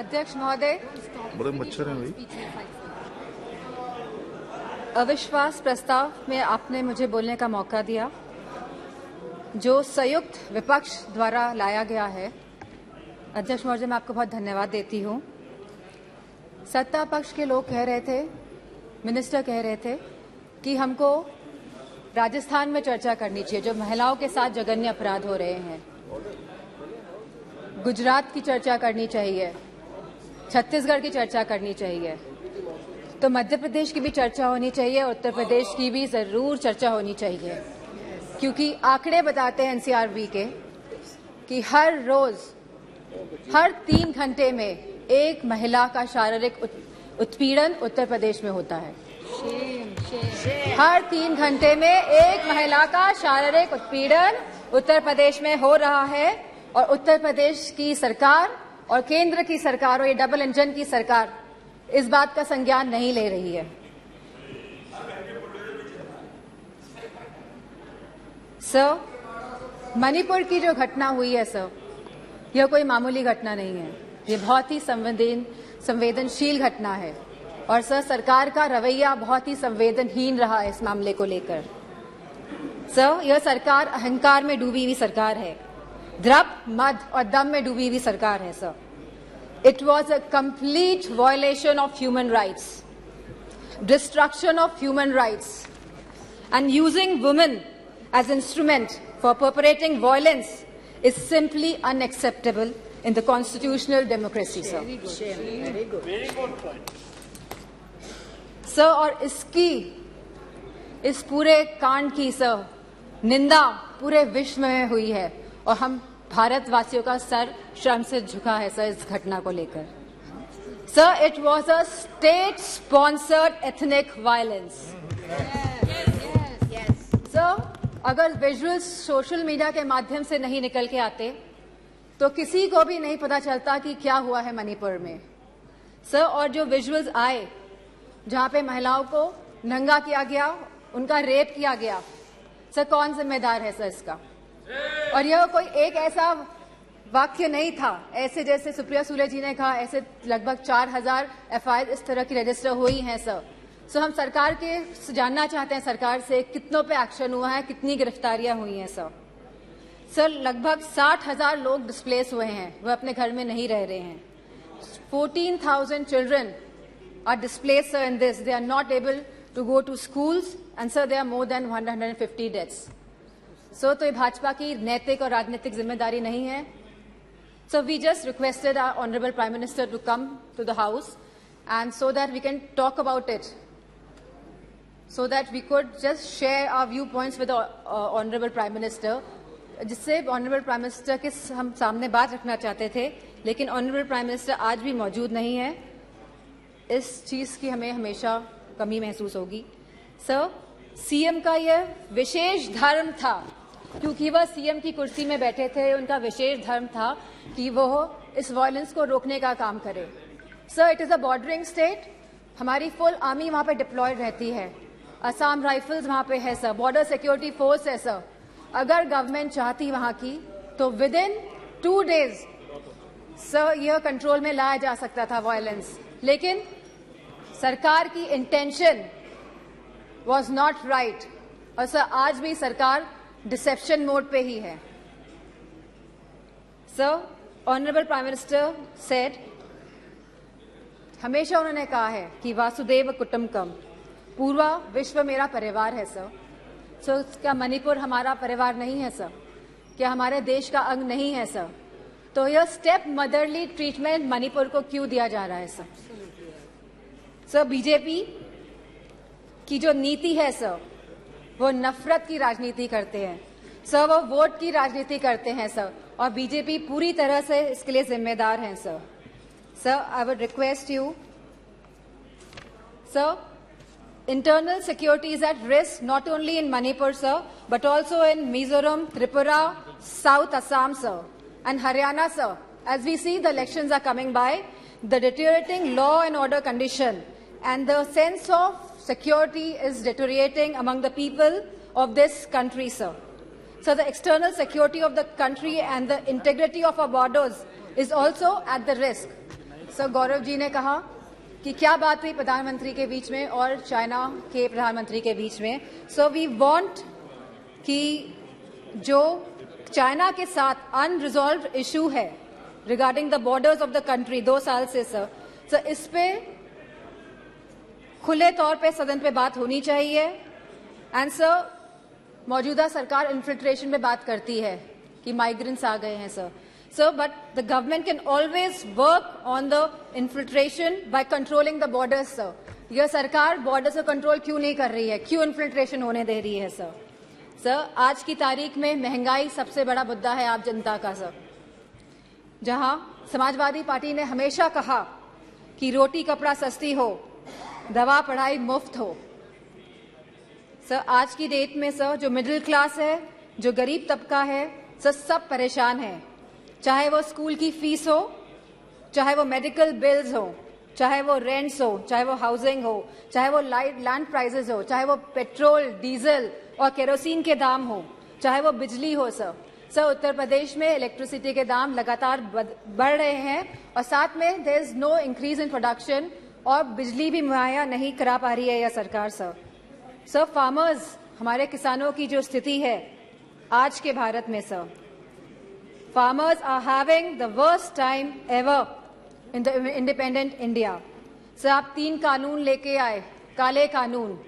अध्यक्ष महोदय, बड़े मच्छर हैं भाई। अविश्वास प्रस्ताव में आपने मुझे बोलने का मौका दिया, जो संयुक्त विपक्ष द्वारा लाया गया है। अध्यक्ष महोदय, मैं आपको बहुत धन्यवाद देती हूँ। सत्ता पक्ष के लोग कह रहे थे, मिनिस्टर कह रहे थे कि हमको राजस्थान में चर्चा करनी चाहिए, जो महिलाओं के साथ जघन्य अपराध हो रहे हैं। गुजरात की चर्चा करनी चाहिए, छत्तीसगढ़ की चर्चा करनी चाहिए, तो मध्य प्रदेश की भी चर्चा होनी चाहिए, उत्तर प्रदेश की भी जरूर चर्चा होनी चाहिए, क्योंकि आंकड़े बताते हैं एनसीआरबी के कि हर रोज हर 3 घंटे में एक महिला का शारीरिक उत्पीड़न उत्तर प्रदेश में होता है। हर 3 घंटे में एक महिला का शारीरिक उत्पीड़न उत्तर प्रदेश में हो रहा है, और उत्तर प्रदेश की सरकार और केंद्र की सरकार और ये डबल इंजन की सरकार इस बात का संज्ञान नहीं ले रही है। सर, मणिपुर की जो घटना हुई है सर, यह कोई मामूली घटना नहीं है, ये बहुत ही संवेदनशील घटना है, और सर सरकार का रवैया बहुत ही संवेदनहीन रहा है इस मामले को लेकर। सर, यह सरकार अहंकार में डूबी हुई सरकार है, द्रव, मद और दम में डूबी हुई सरकार है sir. It was a complete violation of human rights, destruction of human rights, and using women as instrument for perpetrating violence is simply unacceptable in the constitutional democracy, sir. Very good point. Sir, और इस पूरे कांड की sir निंदा पूरे विश्व में हुई है, और हम भारतवासियों का सर शर्म से झुका है सर इस घटना को लेकर। Sir, it was a state sponsored ethnic violence. Sir, अगर विजुअल्स सोशल मीडिया के माध्यम से नहीं निकल के आते तो किसी को भी नहीं पता चलता कि क्या हुआ है मणिपुर में। सर, और जो विजुअल्स आए जहां पे महिलाओं को नंगा किया गया, उनका रेप किया गया, सर कौन जिम्मेदार है सर इसका? और यह कोई एक ऐसा वाक्य नहीं था, ऐसे जैसे सुप्रिया सुले जी ने कहा, ऐसे लगभग 4000 एफआईआर इस तरह की रजिस्टर हुई हैं सर। सो हम सरकार के जानना चाहते हैं सरकार से कितनों पे एक्शन हुआ है, कितनी गिरफ्तारियां हुई हैं सर। सर, लगभग 60,000 लोग डिस्प्लेस हुए हैं, वह अपने घर में नहीं रह रहे हैं। 14,000 children are displaced sir in this, they are not able to go to schools, and sir there are more than 150 deaths. So तो ये भाजपा की नैतिक और राजनीतिक जिम्मेदारी नहीं है। So we just requested our honourable prime minister to come to the house, and so that we can talk about it, so that we could just share our viewpoints with the honorable prime minister, जिससे honorable prime minister के हम सामने बात रखना चाहते थे, लेकिन honorable prime minister आज भी मौजूद नहीं है। इस चीज की हमें हमेशा कमी महसूस होगी। सर, सीएम का यह विशेष धर्म था, क्योंकि वह सीएम की कुर्सी में बैठे थे, उनका विशेष धर्म था कि वह इस वायलेंस को रोकने का काम करे। Sir, it is a bordering state, हमारी फुल आर्मी वहां पे डिप्लॉयड रहती है, असम राइफल्स वहां पे है सर, बॉर्डर सिक्योरिटी फोर्स है सर। अगर गवर्नमेंट चाहती वहां की तो विद इन 2 डेज सर यह कंट्रोल में लाया जा सकता था वायलेंस, लेकिन सरकार की इंटेंशन वाज नॉट राइट, और सर आज भी सरकार डिसेप्शन मोड पे ही है। Sir, honourable prime minister said, हमेशा उन्होंने कहा है कि वासुदेव कुटुंबकम, पूरा विश्व मेरा परिवार है सर। सो क्या मणिपुर हमारा परिवार नहीं है सर? क्या हमारे देश का अंग नहीं है सर? तो यह स्टेप मदरली ट्रीटमेंट मणिपुर को क्यों दिया जा रहा है सर? सर, बीजेपी की जो नीति है सर, वो नफरत की राजनीति करते हैं सर, वो वोट की राजनीति करते हैं सर, और बीजेपी पूरी तरह से इसके लिए जिम्मेदार है sir. Sir, I would request you sir, internal security is at risk not only in Manipur, sir, but also in Mizoram, Tripura, South Assam, sir, and Haryana, sir. As we see, the elections are coming by, the deteriorating law and order condition and the sense of security is deteriorating among the people of this country, sir. So the external security of the country and the integrity of our borders is also at the risk. Sir Gaurav ji ने कहा कि क्या बात हुई प्रधानमंत्री के बीच में और चाइना के प्रधानमंत्री के बीच में। सो वी वांट कि जो चाइना के साथ अनरिजॉल्व्ड इशू है regarding the borders of the country 2 साल से सर इस पे खुले तौर पे सदन पे बात होनी चाहिए। एंड सर मौजूदा सरकार इन्फिल्ट्रेशन पे बात करती है कि माइग्रेंट्स आ गए हैं sir but the government can always work on the infiltration by controlling the borders sir. यह सरकार बॉर्डर्स को कंट्रोल क्यों नहीं कर रही है, क्यों इन्फिल्ट्रेशन होने दे रही है सर आज की तारीख में महंगाई सबसे बड़ा मुद्दा है आप जनता का सर। जहां समाजवादी पार्टी ने हमेशा कहा कि रोटी कपड़ा सस्ती हो, दवा पढ़ाई मुफ्त हो, सर आज की डेट में सर जो मिडिल क्लास है, जो गरीब तबका है सर, सब परेशान है। चाहे वो स्कूल की फीस हो, चाहे वो मेडिकल बिल्स हो, चाहे वो रेंट्स हो, चाहे वो हाउसिंग हो, चाहे वो लैंड प्राइसेस हो, चाहे वो पेट्रोल डीजल और केरोसिन के दाम हो, चाहे वो बिजली हो सर उत्तर प्रदेश में इलेक्ट्रिसिटी के दाम लगातार बढ़ रहे हैं और साथ में there is no increase in production और बिजली भी मुहैया नहीं करा पा रही है यह सरकार सर फार्मर्स, हमारे किसानों की जो स्थिति है आज के भारत में sir, farmers are having the worst time ever in the independent India. Sir आप 3 कानून लेके आए, काले कानून,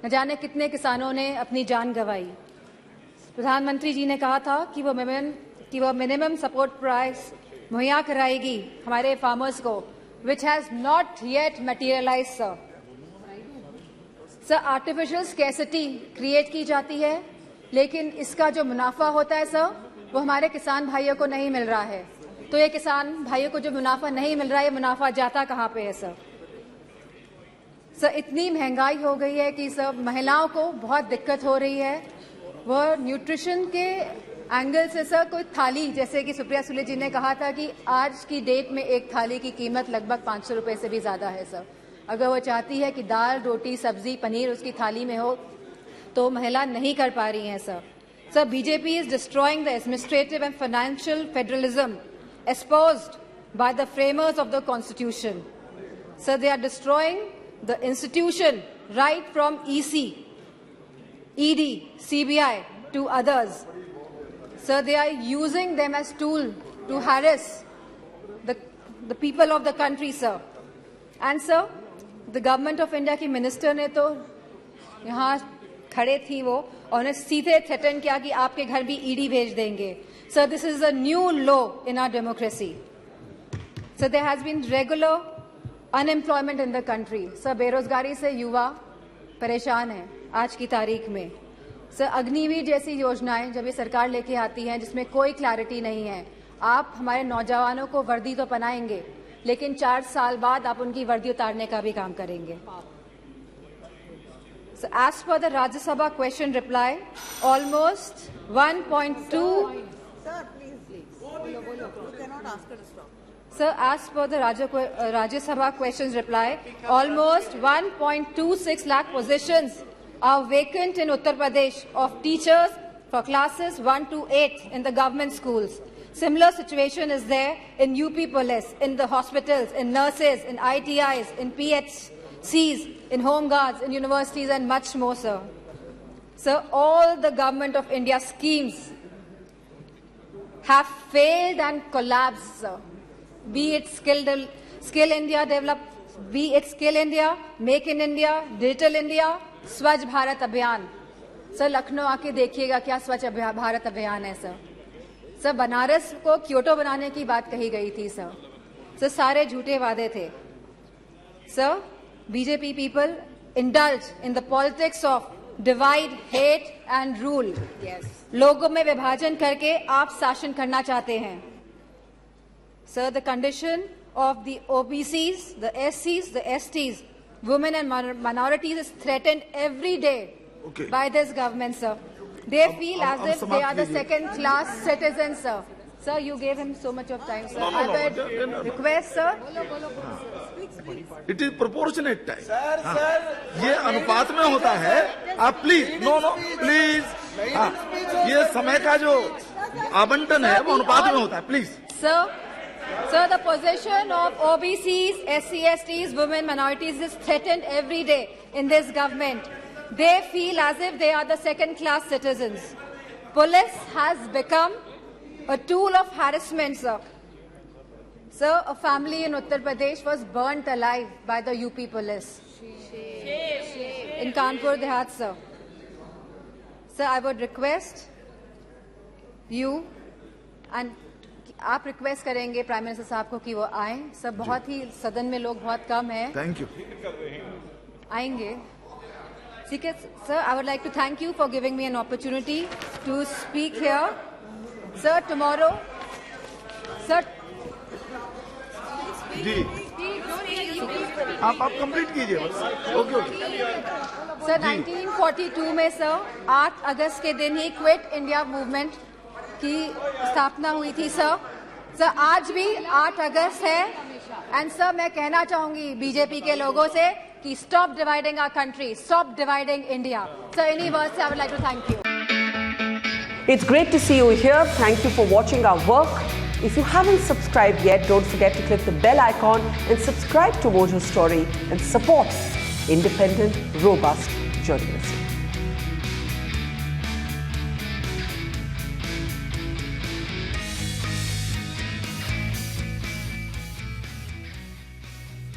न जाने कितने किसानों ने अपनी जान गंवाई। प्रधानमंत्री जी ने कहा था कि वो मिनिमम सपोर्ट प्राइस मुहैया कराएगी हमारे फार्मर्स को, which has not yet materialized sir artificial scarcity create की जाती है, लेकिन इसका जो मुनाफा होता है सर वो हमारे किसान भाइयों को नहीं मिल रहा है। तो ये किसान भाइयों को जो मुनाफा नहीं मिल रहा है, ये मुनाफा जाता कहाँ पे है सर इतनी महंगाई हो गई है कि सर महिलाओं को बहुत दिक्कत हो रही है। वो न्यूट्रिशन के एंगल से सर कोई थाली, जैसे कि सुप्रिया सुले जी ने कहा था कि आज की डेट में एक थाली की कीमत लगभग 500 रुपए से भी ज्यादा है सर। अगर वो चाहती है कि दाल रोटी सब्जी पनीर उसकी थाली में हो तो महिला नहीं कर पा रही हैं sir BJP is destroying the administrative and financial federalism espoused by the framers of the constitution. So they are destroying the institution right from EC, ED, CBI to others. So they are using them as tool to harass the people of the country, sir. And sir, the government of India की minister ने तो यहाँ खड़े थी वो और उन्हें सीधे थ्रेटन किया कि आपके घर भी ईडी भेज देंगे। So this is a new law in our democracy. So there has been regular unemployment in the country. So बेरोजगारी से युवा परेशान हैं आज की तारीख में। सर अग्निवीर जैसी योजनाएं जब ये सरकार लेके आती हैं जिसमें कोई क्लैरिटी नहीं है, आप हमारे नौजवानों को वर्दी तो पहनाएंगे लेकिन 4 साल बाद आप उनकी वर्दी उतारने का भी काम करेंगे। So as per the Rajya Sabha question reply, almost 1.2 Sir, please. You cannot ask her to stop. Sir, as per the Rajya Sabha questions reply, almost 1.26 lakh positions are vacant in Uttar Pradesh of teachers for classes 1 to 8 in the government schools. Similar situation is there in UP police, in the hospitals, in nurses, in ITIs, in PHCs, in home guards, in universities and much more, sir. Sir, all the government of India schemes have failed and collapsed, sir. Be it Skill India Develop, be it Skill India, Make in India, Digital India, स्वच्छ भारत अभियान। Sir Lucknow आके देखिएगा क्या स्वच्छ भारत अभियान है sir Banaras को Kyoto बनाने की बात कही गई थी सर सारे झूठे वादे थे sir. BJP people indulge in the politics of divide hate and rule. लोगों में विभाजन करके आप शासन करना चाहते हैं sir. The condition of the OBCs, the SCs, the STs, women and minorities is threatened every day by this government, sir. They feel as if they are the second-class citizens, sir. Sir, you gave him so much of time, sir. I would request, sir. It is proportionate time. Sir, ये अनुपात में होता है। आप please please ये समय का जो आवंटन है वो अनुपात में होता है, please. Sir, Sir, the position of OBCs, SC/STs, women, minorities is threatened every day in this government. They feel as if they are the second-class citizens. Police has become a tool of harassment, sir. Sir, a family in Uttar Pradesh was burnt alive by the UP police. In Kanpur Dehat, sir. Sir, I would request you and आप request करेंगे prime minister साहब को कि वो आए. Sir, बहुत ही सदन में लोग बहुत कम हैं. Thank you. आएंगे. ठीक है sir. I would like to thank you for giving me an opportunity to speak here. Sir, tomorrow sir ji आप कंप्लीट कीजिए. Okay okay. सर, 1942 में सर 8 अगस्त के दिन ही क्विट इंडिया मूवमेंट की स्थापना हुई थी. सर आज भी 8 अगस्त है. एंड सर, मैं कहना चाहूंगी बीजेपी के लोगों से कि stop dividing our country, stop dividing India. Sir, इन्हीं वर्ड्स से I would like to thank you. It's great to see you here. Thank you for watching our work. If you haven't subscribed yet, don't forget to click the bell icon and subscribe to Mojo Story and support independent, robust journalism.